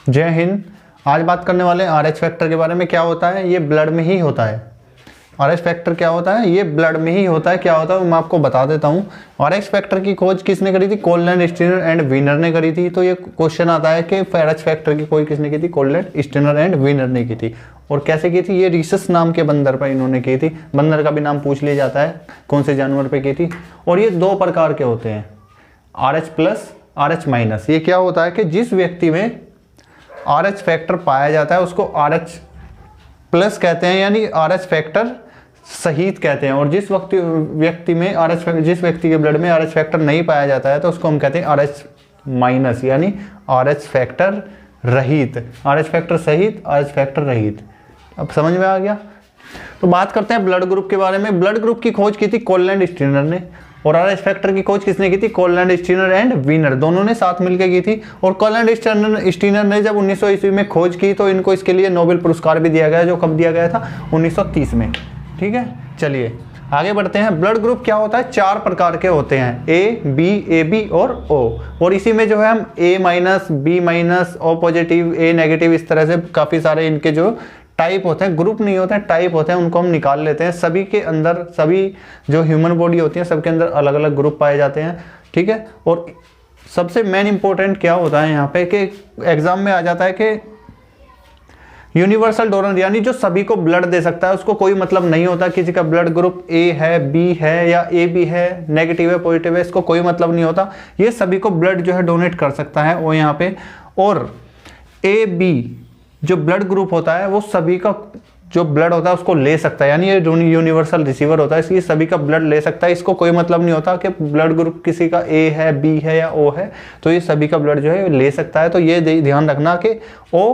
जय हिंद। आज बात करने वाले हैं RH फैक्टर के बारे में। क्या होता है? ये ब्लड में ही होता है। RH फैक्टर क्या होता है? ये ब्लड में ही होता है। क्या होता है मैं आपको बता देता हूँ। RH फैक्टर की खोज किसने करी थी? कोललैंड, स्टीनर एंड वीनर ने करी थी। तो ये क्वेश्चन आता है कि RH फैक्टर की खोज किसने की थी? कोललैंड, स्टीनर एंड वीनर ने की थी। और कैसे की थी? ये रीसस नाम के बंदर पर इन्होंने की थी। बंदर का भी नाम पूछ लिया जाता है, कौन से जानवर पे की थी। और ये दो प्रकार के होते हैं, RH प्लस, RH माइनस। ये क्या होता है कि जिस व्यक्ति में RH फैक्टर पाया जाता है उसको RH प्लस कहते हैं, यानी RH फैक्टर सहित कहते हैं। और जिस व्यक्ति में जिस व्यक्ति के ब्लड में RH फैक्टर नहीं पाया जाता है तो उसको हम कहते हैं RH माइनस, यानी RH फैक्टर रहित। RH फैक्टर सहित, RH फैक्टर रहित। अब समझ में आ गया? तो बात करते हैं ब्लड ग्रुप के बारे में। ब्लड ग्रुप की खोज की थी कोललैंड, स्टीनर ने। और RH फैक्टर की खोज किसने की थी? कोललैंड, स्टीनर एंड वीनर, दोनों ने साथ मिलकर की थी। और कोललैंड, स्टीनर ने जब 1900 ईस्वी में खोज की तो इनको इसके लिए नोबेल पुरस्कार भी दिया गया, जो कब दिया गया था? 1930 में। ठीक है, चलिए आगे बढ़ते हैं। ब्लड ग्रुप क्या होता है? 4 प्रकार के होते हैं, A, B, AB और O। और इसी में जो है हम A minus, B minus, O positive, A negative, इस तरह से काफ़ी सारे इनके जो टाइप होते हैं, ग्रुप नहीं होते हैं, टाइप होते हैं, उनको हम निकाल लेते हैं। सभी के अंदर, सभी जो ह्यूमन बॉडी होती है सबके अंदर अलग अलग ग्रुप पाए जाते हैं। ठीक है, और सबसे मेन इंपॉर्टेंट क्या होता है यहाँ पे कि एग्जाम में आ जाता है कि यूनिवर्सल डोनर, यानी जो सभी को ब्लड दे सकता है, उसको कोई मतलब नहीं होता किसी का ब्लड ग्रुप A है, B है या AB है, नेगेटिव है, पॉजिटिव है, इसको कोई मतलब नहीं होता। ये सभी को ब्लड जो है डोनेट कर सकता है वो यहाँ पे। और AB जो ब्लड ग्रुप होता है वो सभी का जो ब्लड होता है उसको ले सकता है, यानी ये यूनिवर्सल रिसीवर होता है, इसलिए सभी का ब्लड ले सकता है। इसको कोई मतलब नहीं होता कि ब्लड ग्रुप किसी का A है, B है या O है, तो ये सभी का ब्लड जो है ले सकता है। तो ये ध्यान रखना कि O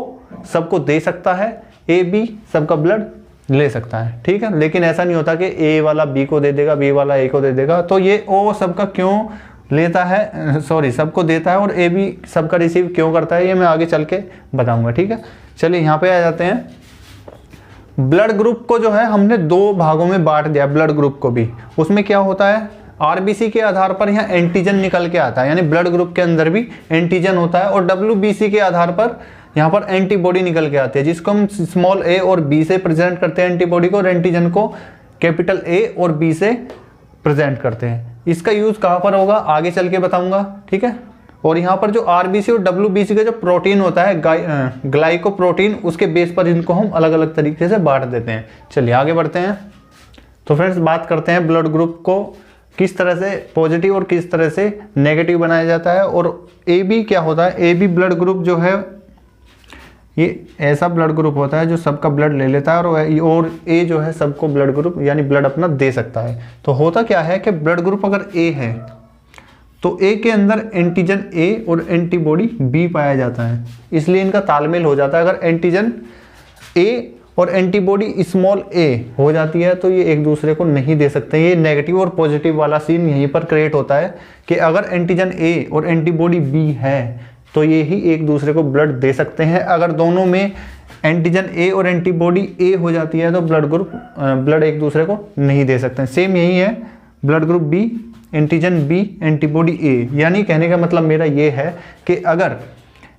सबको दे सकता है, A, B सबका ब्लड ले सकता है। ठीक है, लेकिन ऐसा नहीं होता कि A वाला B को दे देगा, B वाला A को दे देगा। तो ये O सबका क्यों लेता है, सॉरी सबको देता है, और A भी सबका रिसीव क्यों करता है, ये मैं आगे चल के बताऊंगा। ठीक है, चलिए यहाँ पे आ जाते हैं। ब्लड ग्रुप को जो है हमने 2 भागों में बांट दिया, ब्लड ग्रुप को भी। उसमें क्या होता है, RBC के आधार पर यहाँ एंटीजन निकल के आता है, यानी ब्लड ग्रुप के अंदर भी एंटीजन होता है। और WBC के आधार पर यहाँ पर एंटीबॉडी निकल के आती है, जिसको हम स्मॉल a और b से प्रेजेंट करते हैं एंटीबॉडी को, और एंटीजन को कैपिटल A और B से प्रेजेंट करते हैं। इसका यूज कहाँ पर होगा आगे चल के बताऊंगा। ठीक है, और यहाँ पर जो RBC और WBC का जो प्रोटीन होता है, ग्लाइकोप्रोटीन, उसके बेस पर इनको हम अलग अलग तरीके से बांट देते हैं। चलिए आगे बढ़ते हैं। तो फ्रेंड्स बात करते हैं ब्लड ग्रुप को किस तरह से पॉजिटिव और किस तरह से नेगेटिव बनाया जाता है। और AB क्या होता है? AB ब्लड ग्रुप जो है ये ऐसा ब्लड ग्रुप होता है जो सबका ब्लड ले लेता है, और A जो है सबको ब्लड ग्रुप यानी ब्लड अपना दे सकता है। तो होता क्या है कि ब्लड ग्रुप अगर A है तो A के अंदर एंटीजन A और एंटीबॉडी B पाया जाता है, इसलिए इनका तालमेल हो जाता है। अगर एंटीजन A और एंटीबॉडी स्मॉल a हो जाती है तो ये एक दूसरे को नहीं दे सकते। ये नेगेटिव और पॉजिटिव वाला सीन यहीं पर क्रिएट होता है कि अगर एंटीजन A और एंटीबॉडी B है तो ये ही एक दूसरे को ब्लड दे सकते हैं। अगर दोनों में एंटीजन A और एंटीबॉडी A हो जाती है तो ब्लड एक दूसरे को नहीं दे सकते हैं। सेम यही है blood group B, antigen B, antibody A। यानी कहने का मतलब मेरा ये है कि अगर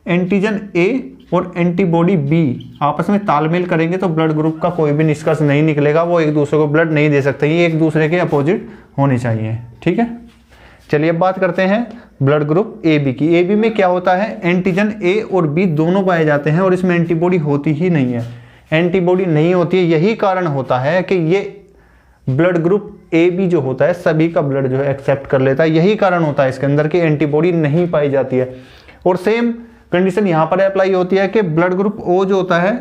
एंटीजन A और एंटीबॉडी B आपस में तालमेल करेंगे तो ब्लड ग्रुप का कोई भी निष्कर्ष नहीं निकलेगा, वो एक दूसरे को ब्लड नहीं दे सकते, ये एक दूसरे के अपोजिट होने चाहिए। ठीक है, चलिए अब बात करते हैं ब्लड ग्रुप AB की। AB में क्या होता है, एंटीजन A और B दोनों पाए जाते हैं और इसमें एंटीबॉडी होती ही नहीं है, एंटीबॉडी नहीं होती है। यही कारण होता है कि ये ब्लड ग्रुप AB जो होता है सभी का ब्लड जो है एक्सेप्ट कर लेता है। यही कारण होता है इसके अंदर कि एंटीबॉडी नहीं पाई जाती है। और सेम कंडीशन यहाँ पर अप्लाई होती है कि ब्लड ग्रुप O जो होता है,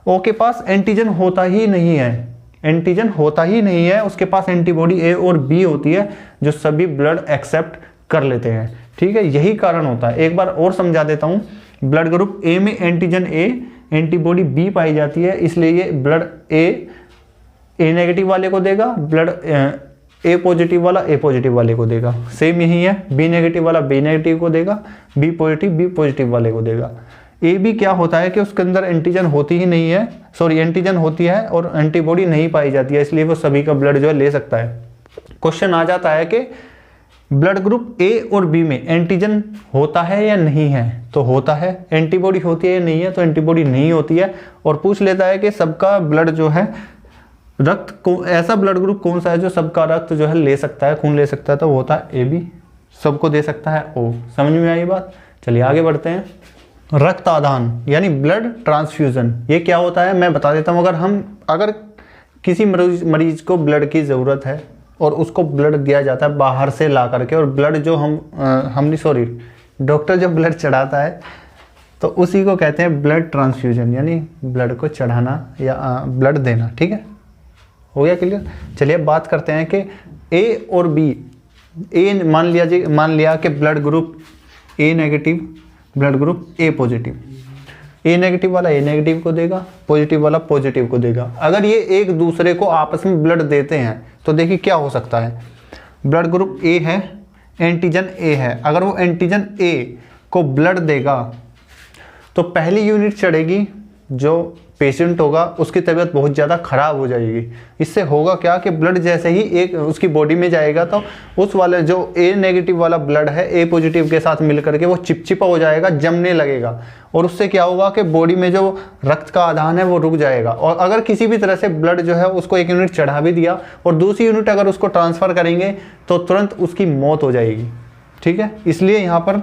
O के पास एंटीजन होता ही नहीं है, एंटीजन होता ही नहीं है, उसके पास एंटीबॉडी A और B होती है जो सभी ब्लड एक्सेप्ट कर लेते हैं। ठीक है, यही कारण होता है। एक बार और समझा देता हूँ, ब्लड ग्रुप A में एंटीजन A एंटीबॉडी B पाई जाती है, इसलिए ये ब्लड A नेगेटिव वाले को देगा, ब्लड A पॉजिटिव वाला A पॉजिटिव वाले को देगा। सेम यही है, B नेगेटिव वाला B नेगेटिव को देगा, B पॉजिटिव वाले को देगा। AB क्या होता है कि उसके अंदर एंटीजन होती ही नहीं है, सॉरी एंटीजन होती है और एंटीबॉडी नहीं पाई जाती है, इसलिए वो सभी का ब्लड जो है ले सकता है। क्वेश्चन आ जाता है कि ब्लड ग्रुप ए और बी में एंटीजन होता है या नहीं है, तो होता है। एंटीबॉडी होती है या नहीं है, तो एंटीबॉडी नहीं होती है। और पूछ लेता है कि सबका ब्लड जो है रक्त को, ऐसा ब्लड ग्रुप कौन सा है जो सबका रक्त जो है ले सकता है, खून ले सकता है, तो वो होता है ए बी। सबको दे सकता है ओ। समझ में आई बात? चलिए आगे बढ़ते हैं। रक्त आदान यानी ब्लड ट्रांसफ्यूजन, ये क्या होता है मैं बता देता हूँ। अगर किसी मरीज को ब्लड की ज़रूरत है और उसको ब्लड दिया जाता है बाहर से ला करके, और ब्लड जो डॉक्टर जो ब्लड चढ़ाता है तो उसी को कहते हैं ब्लड ट्रांसफ्यूजन, यानी ब्लड को चढ़ाना या ब्लड देना। ठीक है, हो गया क्लियर? चलिए अब बात करते हैं कि ए और बी। ए मान लिया कि ब्लड ग्रुप ए नेगेटिव, ब्लड ग्रुप ए पॉजिटिव। ए नेगेटिव वाला ए नेगेटिव को देगा, पॉजिटिव वाला पॉजिटिव को देगा। अगर ये एक दूसरे को आपस में ब्लड देते हैं तो देखिए क्या हो सकता है। ब्लड ग्रुप ए है, एंटीजन ए है। अगर वो एंटीजन ए को ब्लड देगा तो पहली यूनिट चढ़ेगी, जो पेशेंट होगा उसकी तबीयत बहुत ज़्यादा ख़राब हो जाएगी। इससे होगा क्या कि ब्लड जैसे ही एक उसकी बॉडी में जाएगा तो उस वाले जो ए नेगेटिव वाला ब्लड है ए पॉजिटिव के साथ मिल करके वो चिपचिपा हो जाएगा, जमने लगेगा, और उससे क्या होगा कि बॉडी में जो रक्त का आदान है वो रुक जाएगा। और अगर किसी भी तरह से ब्लड जो है उसको एक यूनिट चढ़ा भी दिया और दूसरी यूनिट अगर उसको ट्रांसफ़र करेंगे तो तुरंत उसकी मौत हो जाएगी। ठीक है, इसलिए यहाँ पर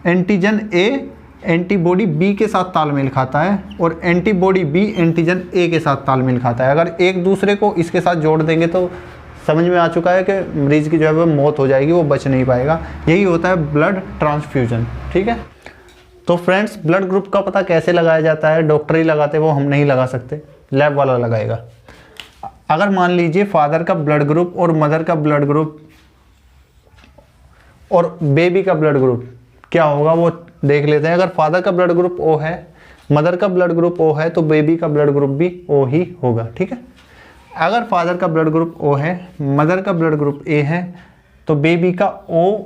एंटीजन ए एंटीबॉडी बी के साथ तालमेल खाता है और एंटीबॉडी बी एंटीजन ए के साथ तालमेल खाता है। अगर एक दूसरे को इसके साथ जोड़ देंगे तो समझ में आ चुका है कि मरीज़ की जो है वो मौत हो जाएगी, वो बच नहीं पाएगा। यही होता है ब्लड ट्रांसफ्यूजन। ठीक है, तो फ्रेंड्स ब्लड ग्रुप का पता कैसे लगाया जाता है? डॉक्टर ही लगाते, वो हम नहीं लगा सकते, लैब वाला लगाएगा। अगर मान लीजिए फादर का ब्लड ग्रुप और मदर का ब्लड ग्रुप और बेबी का ब्लड ग्रुप क्या होगा वो देख लेते हैं। अगर फादर का ब्लड ग्रुप ओ है, मदर का ब्लड ग्रुप ओ है, तो बेबी का ब्लड ग्रुप भी ओ ही होगा। ठीक है, अगर फादर का ब्लड ग्रुप ओ है, मदर का ब्लड ग्रुप ए है, तो बेबी का ओ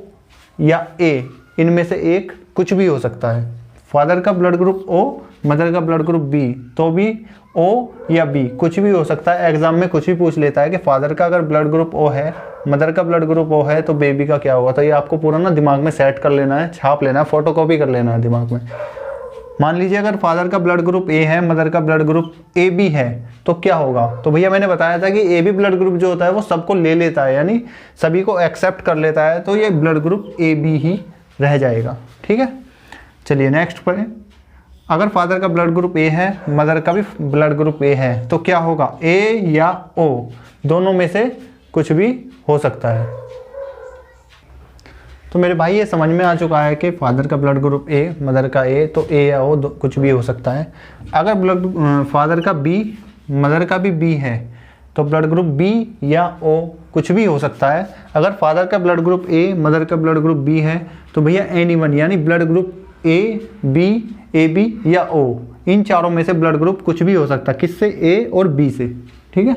या ए इनमें से एक कुछ भी हो सकता है। फादर का ब्लड ग्रुप ओ, मदर का ब्लड ग्रुप बी, तो भी ओ या बी कुछ भी हो सकता है। एग्जाम में कुछ भी पूछ लेता है कि फादर का अगर ब्लड ग्रुप ओ है, मदर का ब्लड ग्रुप ओ है, तो बेबी का क्या होगा। तो ये आपको पूरा ना दिमाग में सेट कर लेना है, छाप लेना है, फोटोकॉपी कर लेना है दिमाग में। मान लीजिए अगर फादर का ब्लड ग्रुप ए है, मदर का ब्लड ग्रुप ए बी है, तो क्या होगा। तो भैया मैंने बताया था कि ए बी ब्लड ग्रुप जो होता है वो सबको ले लेता है, यानी सभी को एक्सेप्ट कर लेता है, तो ये ब्लड ग्रुप ए बी ही रह जाएगा। ठीक है, चलिए नेक्स्ट पढ़ें। अगर फादर का ब्लड ग्रुप ए है, मदर का भी ब्लड ग्रुप ए है, तो क्या होगा, ए या ओ दोनों में से कुछ भी हो सकता है। तो मेरे भाई ये समझ में आ चुका है कि फादर का ब्लड ग्रुप ए, मदर का ए, तो ए या ओ कुछ भी हो सकता है। अगर ब्लड फादर का बी, मदर का भी बी है, तो ब्लड ग्रुप बी या ओ कुछ भी हो सकता है। अगर फादर का ब्लड ग्रुप ए, मदर का ब्लड ग्रुप बी है, तो भैया एनीवन यानी ब्लड ग्रुप ए बी या ओ, इन चारों में से ब्लड ग्रुप कुछ भी हो सकता है। किससे? ए और बी से। ठीक है,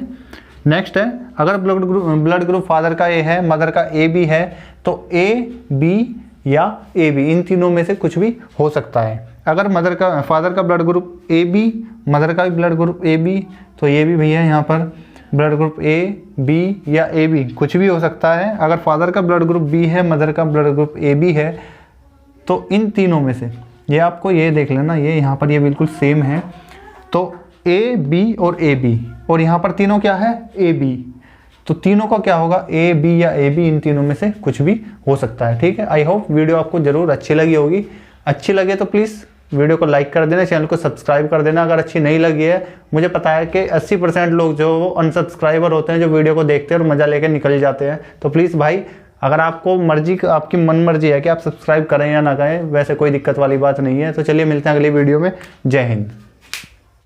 नेक्स्ट है, अगर ब्लड ग्रुप फादर का ए है, मदर का ए बी है, तो ए बी या ए बी इन तीनों में से कुछ भी हो सकता है। अगर फादर का blood group A B, mother का भी ब्लड ग्रुप ए बी, तो ये भी भैया यहाँ पर ब्लड ग्रुप ए बी या ए बी कुछ भी हो सकता है। अगर फादर का ब्लड ग्रुप बी है, मदर का ब्लड ग्रुप ए बी है, तो इन तीनों में से ये आपको ये देख लेना, ये यहाँ पर ये बिल्कुल सेम है। तो ए बी और ए बी, और यहाँ पर तीनों क्या है, ए बी, तो तीनों का क्या होगा, ए बी या ए बी, इन तीनों में से कुछ भी हो सकता है। ठीक है, आई होप वीडियो आपको जरूर अच्छी लगी होगी। अच्छी लगे तो प्लीज़ वीडियो को लाइक कर देना, चैनल को सब्सक्राइब कर देना। अगर अच्छी नहीं लगी है, मुझे पता है कि 80% लोग जो वो अनसब्सक्राइबर होते हैं, जो वीडियो को देखते हैं और मज़ा लेकर निकल जाते हैं। तो प्लीज़ भाई, अगर आपको आपकी मन मर्जी है कि आप सब्सक्राइब करें या ना करें, वैसे कोई दिक्कत वाली बात नहीं है। तो चलिए मिलते हैं अगली वीडियो में। जय हिंद।